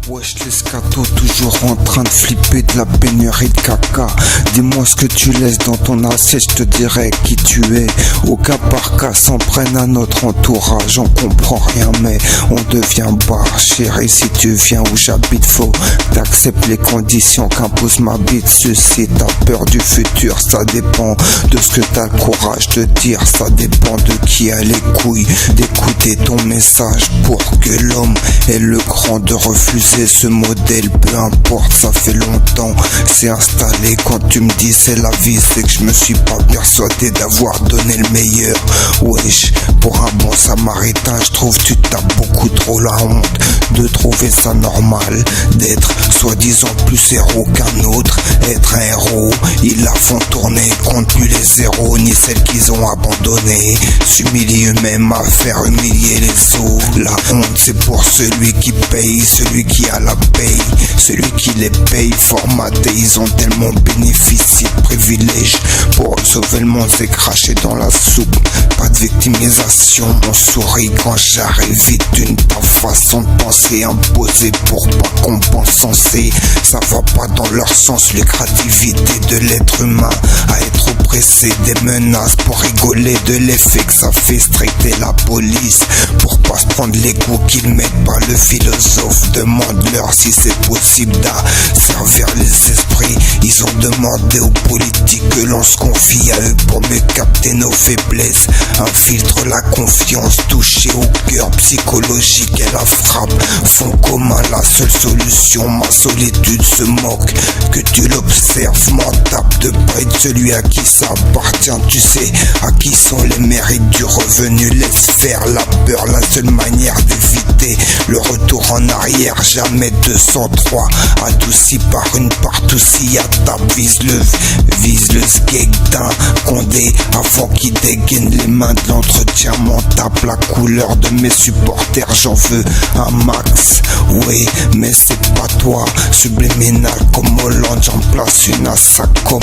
Wesh l'escato, toujours en train de flipper de la pénurie de caca. Dis-moi ce que tu laisses dans ton assiette, je te dirai qui tu es. Au cas par cas, s'en prennent à notre entourage. On comprend rien mais on devient barre. Chérie, si tu viens où j'habite, faut t'acceptes les conditions qu'impose ma bite. Ceci, t'as peur du futur, ça dépend de ce que t'as le courage de dire. Ça dépend de qui a les couilles d'écouter ton message. Pour que l'homme ait le cran de refuser ce modèle, peu importe, ça fait longtemps, c'est installé. Quand tu me dis c'est la vie, c'est que je me suis pas persuadé d'avoir donné le meilleur. Wesh, pour un bon samaritain, je trouve tu tapes beaucoup trop la honte de trouver ça normal, d'être soi-disant plus héros qu'un autre. Être un héros, ils la font tourner, compte plus les zéros, ni celles qu'ils ont abandonnées. S'humilier eux-mêmes à faire humilier les autres. La honte c'est pour celui qui paye, celui qui a la paye, celui qui les paye formatés. Ils ont tellement bénéficié de privilèges. Pour sauver le monde c'est cracher dans la soupe. Pas de victimisation, on sourit quand j'arrive vite. Une ta façon de penser imposée pour pas compenser. Ça va pas dans leur sens, lucrativité de l'être humain à être oppressé. Des menaces pour rigoler de l'effet que ça fait stricter la police. Pour pas se prendre les coups qu'ils mettent pas. Le philosophe demande-leur si c'est possible d'asservir les esprits. Ils ont demandé aux politiques que l'on se confie à eux pour mieux capter nos faiblesses. Infiltre la confiance, toucher au cœur psychologique et la frappe. Fond commun, la seule solution, ma solitude se moque. Que tu l'observes, m'en tape de près de celui à qui ça appartient. Tu sais à qui sont les mérites du revenu. Laisse faire la peur, la seule manière d'éviter le retour en arrière. Jamais 203, adouci par une partoucie à table. Vise le skeg d'un condé avant qu'il dégaine les mains de l'entretien. M'en tape la couleur de mes supporters, j'en veux un max. Oui, mais c'est pas toi, subliminal comme Hollande, j'en place une à sa com.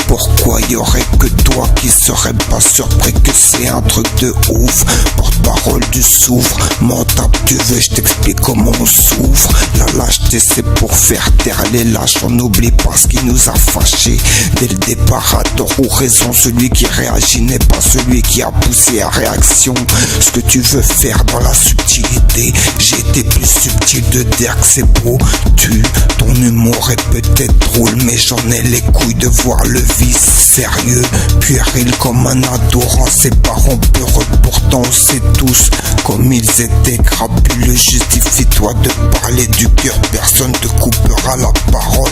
Pourquoi y aurait que toi qui serais pas surpris que c'est un truc de ouf? Porte-parole du soufre, m'en tape, tu veux, je t'explique comment on souffre. La lâcheté c'est pour faire taire les lâches, on n'oublie pas ce qui nous a fâchés. Dès le départ, à tort ou raison, celui qui réagit n'est pas celui qui a poussé à réaction. Ce que tu veux faire dans la subtilité, j'ai été plus subtil de dire que c'est beau. Ton humour est peut-être drôle, mais j'en ai les couilles de voir le vice sérieux, puéril comme un adorant. Ses parents peureux, pourtant on sait tous comme ils étaient crapuleux. Justifie-toi de parler du cœur, personne te coupera la parole.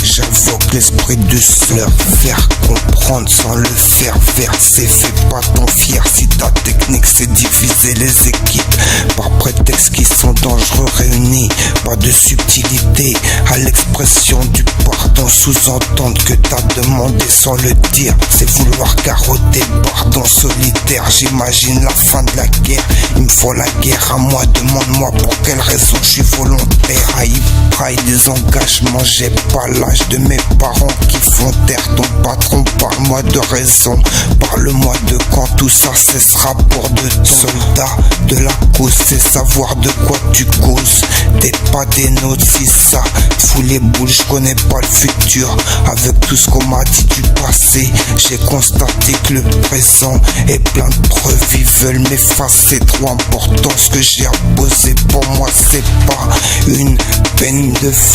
J'invoque l'esprit du leur faire comprendre sans le faire verser. Fais pas ton fier si ta technique c'est diviser les équipes par prétexte qu'ils sont dangereux réunis. Pas de subtilité à l'expression du pardon. Sous-entendre que t'as demandé sans le dire, c'est vouloir carotter pardon solitaire. J'imagine la fin de la guerre, il me faut la guerre à moi. Demande-moi pour quelle raison je suis volontaire. À y praille des engagements, j'ai pas l'âge de mes parents qui font taire ton patron. Parle-moi de raison, parle-moi de quand tout ça cessera. Pour de soldats de la cause, c'est savoir de quoi tu causes. T'es pas des nôtres si ça te fout les boules. Je connais pas le futur, avec tout ce qu'on m'a dit du passé. J'ai constaté que le présent est plein de preuves. Ils veulent m'effacer, trop important ce que j'ai imposé. Pour moi c'est pas une peine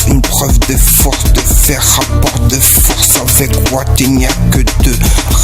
une preuve de force, de faire rapport de force avec what. Il n'y a que deux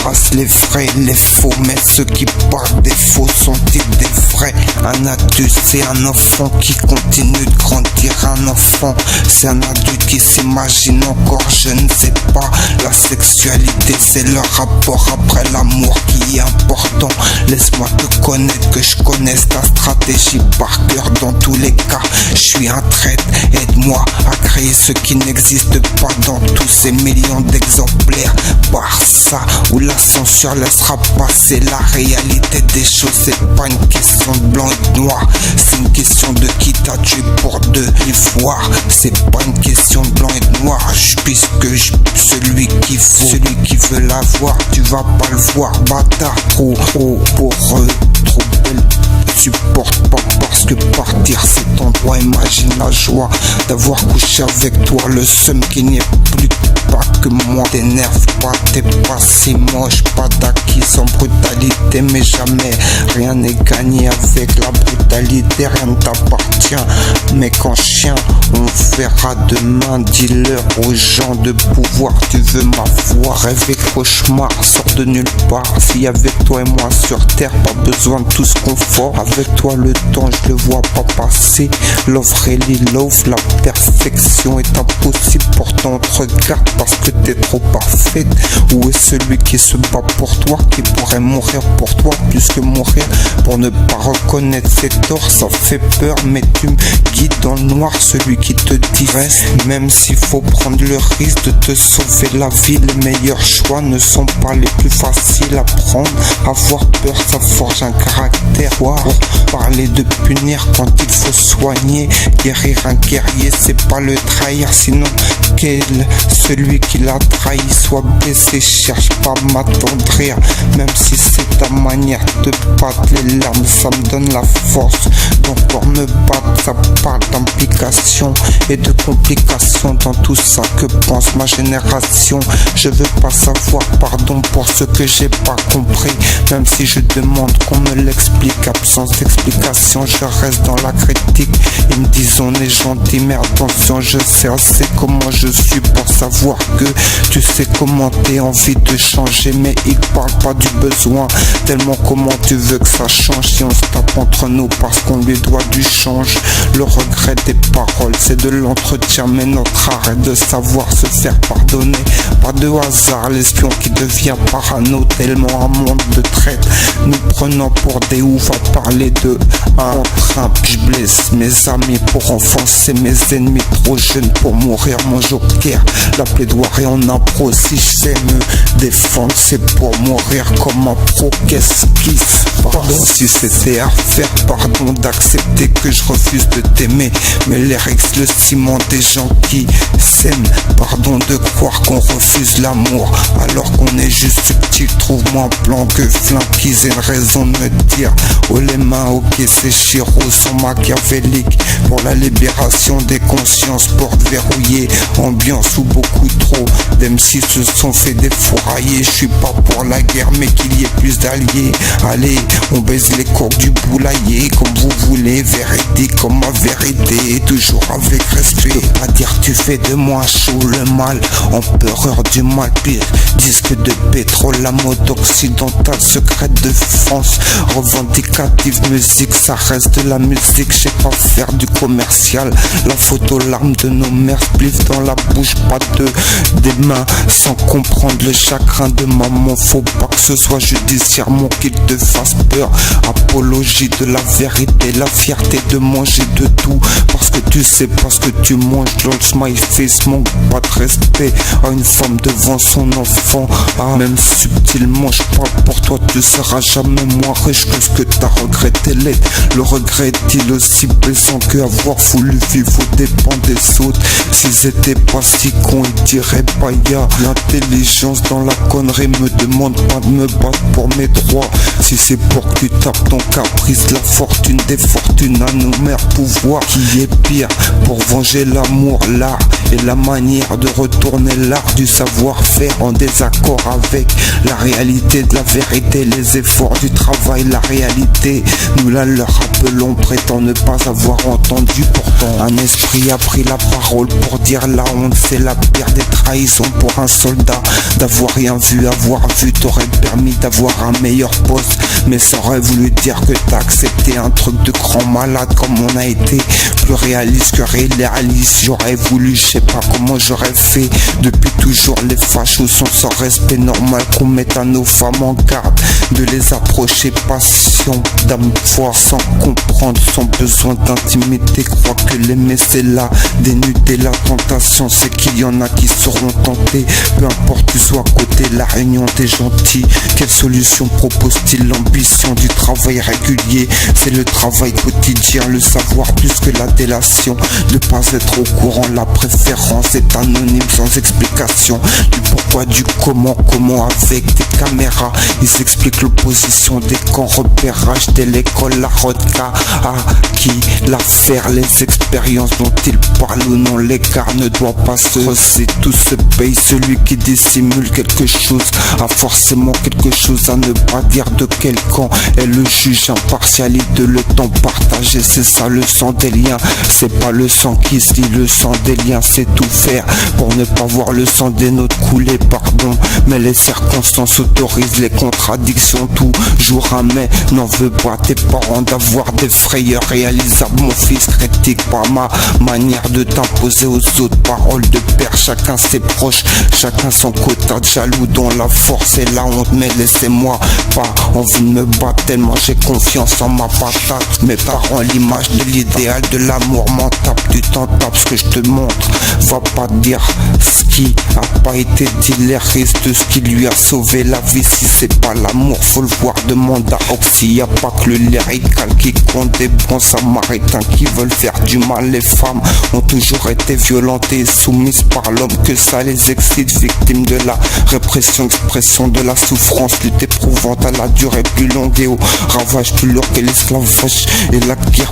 races, les vrais et les faux. Mais ceux qui parlent des faux sont-ils des vrais? Un adulte c'est un enfant qui continue de grandir. Un enfant c'est un adulte qui s'imagine encore jeune. C'est pas la sexualité, c'est le rapport après l'amour qui est important. Laisse-moi te connaître, que je connaisse ta stratégie par cœur. Dans tous les cas, je suis un traître. Aide-moi à créer ce qui n'existe pas dans tous ces millions d'exemplaires. Par ça où la censure laissera passer la réalité des choses. C'est pas une question de blanc et de noir, c'est une question de qui t'a tué pour de l'ivoire. C'est pas une question de blanc et de noir, puisque celui qui vaut, celui qui veut l'avoir, tu vas pas le voir, bâtard. Trop belle. supporte pas parce que partir c'est ton droit. Imagine la joie d'avoir couché avec toi, le seum qui n'est plus pas que moi. T'énerve pas, t'es pas si moche, pas d'acquis sans brutalité, mais jamais rien n'est gagné avec la brutalité, rien ne t'appartient. Mais qu'en chien, on verra demain. Dis-leur aux gens de pouvoir, tu veux ma voix. Rêve et cauchemar, sort de nulle part. Si avec toi et moi sur terre, pas besoin de tout ce confort. Avec toi le temps, je le vois pas passer. Love really love, la perfection est impossible. Pourtant on te regarde parce que t'es trop parfaite. Où est celui qui se bat pour toi, qui pourrait mourir pour toi plus que mourir pour ne pas reconnaître ses torts? Ça fait peur, mais tu me guides dans le noir. Celui qui te dit reste, même s'il faut prendre le risque de te sauver la vie. Les meilleurs choix ne sont pas les plus faciles à prendre. Avoir peur, ça forge un caractère. Pour parler de punir quand il faut soigner. Guérir un guerrier, c'est pas le trahir. Sinon, celui qui l'a trahi soit blessé. Cherche pas à m'attendrir, même si c'est ta manière de battre. Les larmes, ça me donne la force d'encore me battre. Ça parle d'implication et de complications dans tout ça que pense ma génération. Je veux pas savoir pardon pour ce que j'ai pas compris, même si je demande qu'on me l'explique. Absence d'explication, je reste dans la critique. Ils me disent on est gentil, mais attention, je sais assez comment je suis pour savoir que tu sais comment t'es envie de changer. Mais ils parlent pas du besoin, tellement comment tu veux que ça change. Si on se tape entre nous parce qu'on lui doit du change. Le regret des paroles, c'est de l'entretien, mais notre art est de savoir se faire pardonner. Pas de hasard, l'espion qui devient parano, tellement un monde de traite, nous prenant pour des oufs à parler de un train. Je blesse mes amis pour enfoncer mes ennemis, trop jeunes pour mourir. Mon joker, la plaidoirie en impro. Si je sais me défendre, c'est pour mourir comme un pro. Qu'est-ce qui se passe? Si c'était à faire, pardon d'accepter que je refuse de t'aimer, mais les règles, le ciment des gens qui s'aiment. Pardon de croire qu'on refuse l'amour alors qu'on est juste subtil. Trouve-moi un plan que flingue, qu'ils aient une raison de me dire oh les mains, ok c'est Chiro, sont machiavéliques pour la libération des consciences. Porte verrouillée, ambiance où beaucoup trop d'MC se sont fait défourailler. Je suis pas pour la guerre, mais qu'il y ait plus d'alliés. Allez, on baise les coques du boulailler comme vous voulez, véridique comme ma vérité, toujours avec respect. Je peux pas dire tu fais de moi chaud le mal, empereur du mal pire. Disque de pétrole, la mode occidentale, secrète de France. Revendicative musique, ça reste de la musique. Je sais pas faire du commercial. La photo, l'arme de nos mères, spliff dans la bouche, pas des mains, sans comprendre le chagrin de maman. Faut pas que ce soit judiciairement qu'il te fasse peur. Apologie de la vérité, la fierté de manger de tout, parce que tu sais pas ce que tu manges. Lol, smile face, manque pas de respect à une femme devant son enfant. Ah, même subtilement, je parle pour toi, tu seras jamais moins riche que ce que t'as regretté l'être. Le regret est-il aussi blessant que avoir voulu vivre aux dépens des autres? S'ils étaient pas si cons, ils diraient pas ya. L'intelligence dans la connerie me demande pas de me battre pour mes droits. Si c'est pour que tu tapes ton caprice, la fortune des fortunes à nos mères pouvoir. Qui est pire pour venger l'amour, l'art et la manière de retourner l'art du savoir-faire en désaccord avec la réalité de la vérité, les efforts du travail, la réalité. Nous la leur rappelons, prétend ne pas avoir entendu. Pourtant un esprit a pris la parole pour dire la honte, c'est la pire des trahisons pour un soldat. D'avoir rien vu, avoir vu t'aurait permis d'avoir un meilleur poste, mais ça aurait voulu dire que t'as accepté un truc de grand malade. Comme on a été plus réaliste que réaliste, j'aurais voulu, je sais pas comment j'aurais fait. Depuis toujours les fachos sont sans respect, normal qu'on mette à nos femmes en garde de les approcher. Passion d'âme foi sans comprendre son besoin d'intimité, crois que l'aimer c'est là, dénuder la tentation, c'est qu'il y en a qui seront tentés. Peu importe tu sois à côté, la réunion des gentils. Quelle solution propose-t-il? L'ambition du travail régulier, c'est le travail quotidien, le savoir plus que la délation. de pas être au courant. La préférence est anonyme sans explication. Du pourquoi, du comment avec des caméras. Ils expliquent l'opposition des camps, repérage dès l'école, la rodka. À qui l'affaire, les expériences dont ils parlent ou non, l'écart ne doit pas se rosser. Tout se paye, celui qui dissimule quelque chose a forcément quelque chose à ne pas dire. De quel camp est le juge impartialité, le temps partagé, c'est ça le sang des liens. C'est pas le sang qui se lie, le sang des liens, c'est tout faire pour ne pas voir le sang des nôtres couler, pardon. Mais les circonstances autorisent les contradictions, toujours un mais n'en veut pas tes parents d'avoir des frayeurs réalisables. Mon fils, critique pas ma manière de t'imposer aux autres, paroles de père, chacun ses proches, chacun son quota de jaloux dont la force et la honte. Mais laissez-moi pas envie de me battre tellement j'ai confiance en ma patate. Mes parents, l'image de l'idéal de l'amour m'en tape, tu t'en tapes ce que je te montre. Va pas dire ce qui a pas été dit, les risques de ce qui lui a sauvé la vie. Si c'est pas l'amour, faut le voir, demande à Oxy. Y a pas que le lyrical qui compte, des bons samaritains qui veulent faire du mal. Les femmes ont toujours été violentées et soumises par l'homme, que ça les excite, victimes de la répression, expression de la souffrance, lutte éprouvante à la durée plus longue et au ravage plus lourd que l'esclavage et la guerre.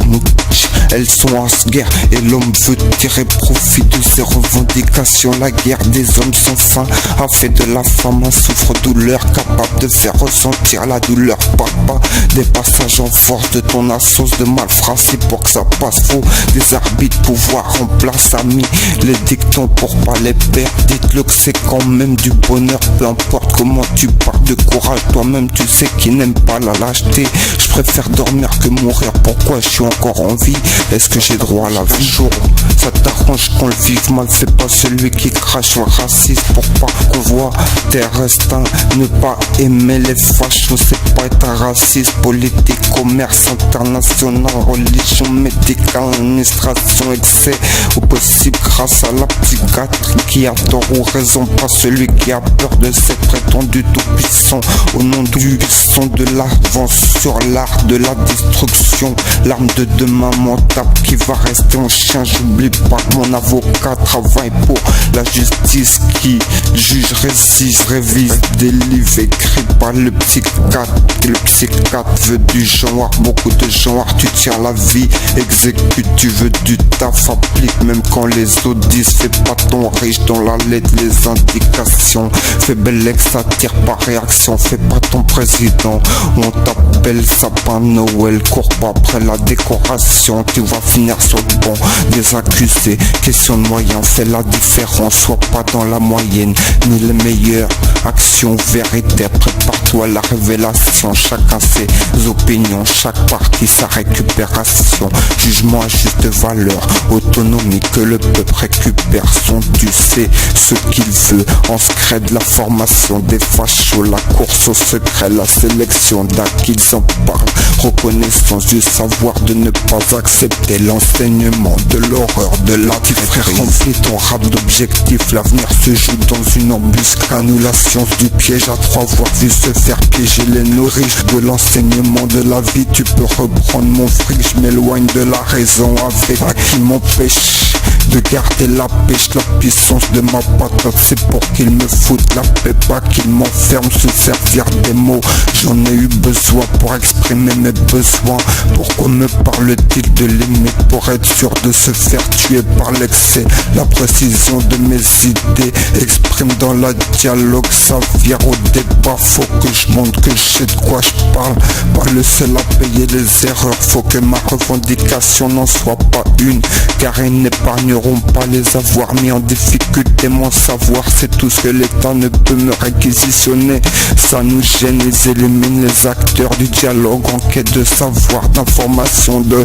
Elles sont en guerre et l'homme veut tirer profit de ses revendications. La guerre des hommes sans fin a fait de la femme un souffre-douleur, capable de faire ressentir la douleur. Papa, des passages en force de ton assos de malfracé pour que ça passe. Faut des arbitres, pouvoir en place, amis, les dictons pour pas les perdre. Dites-le que c'est quand même du bonheur, peu importe comment tu parles de courage. Toi-même tu sais qui n'aime pas la lâcheté. Je préfère dormir que mourir. Pourquoi je suis encore en vie? Est-ce que j'ai droit à la vie? Jour, ça t'arrange qu'on le vive mal. C'est pas celui qui crache sur le racisme pour pas qu'on voit tes restants. Ne pas aimer les fachos, c'est pas être un raciste. Politique, commerce international, religion, médicale, administration, excès au possible grâce à la psychiatrie qui a tort ou raison. Pas celui qui a peur de ses prétendus tout-puissants. Au nom du son de l'avance sur l'art de la destruction, l'arme de demain m'en tape qui va rester en chien. J'oublie pas que mon avocat travaille pour la justice qui juge, résiste, révise des livres écrits par le psychiatre. Et le psychiatre veut du genre, beaucoup de genre. Tu tiens la vie, exécute, tu veux du taf, applique même quand les autres disent fais pas ton riche dans la lettre, les indications. Fais belle ex, ça tire par réaction, fais pas ton président. On t'appelle sapin Noël, cours pas après la décoration. Tu vas finir sur le banc des accusés. Question de moyens, fais la différence. Sois pas dans la moyenne, ni les meilleures actions. Vérité, prépare-toi à la révélation. Chacun ses opinions, chaque partie sa récupération. Jugement à juste valeur, autonomie que le peuple récupère son dû. C'est ce qu'il veut, en secret de la formation des fachos. La course au secret, la sélection d'à qu'ils en parlent. Reconnaissance du savoir de ne pas accepter l'enseignement de l'horreur de la frère. Remplis ton rap d'objectifs, l'avenir se joue dans une embuscade. Nous la science du piège à trois voir vu se faire piéger les nourriches de l'enseignement de la vie. Tu peux reprendre mon fric, je m'éloigne de la raison avec à qui m'empêche de garder la pêche. La puissance de ma patate, c'est pour qu'il me foute la paix, pas qu'il m'enferme se servir des mots. J'en ai eu besoin pour exprimer mes besoins. Pourquoi me parle-t-il de limite pour être sûr de se faire tuer par l'excès? La précision de mes idées exprime dans la dialogue, ça vire au débat. Faut que je montre que je sais de quoi je parle, pas le seul à payer les erreurs. Faut que ma revendication n'en soit pas une, car ils n'épargneront pas les avoirs mis en difficulté. Mon savoir, c'est tout ce que l'État ne peut me réquisitionner. Ça nous gêne, ils éliminent les acteurs du dialogue en quête de savoir, d'information, de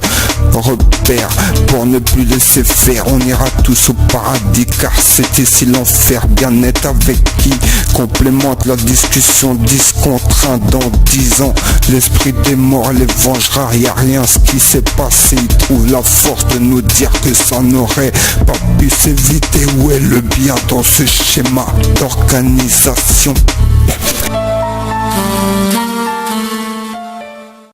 repères. Pour ne plus laisser faire, on ira tous au paradis, car c'est ici l'enfer. Bien être avec qui complémente la discussion. 10 contre 1 dans 10 ans, l'esprit des morts les vengera. Y a rien ce qui s'est passé, ils trouvent la force de nous dire que ça n'aurait pas pu s'éviter. Où est le bien dans ce schéma d'organisation?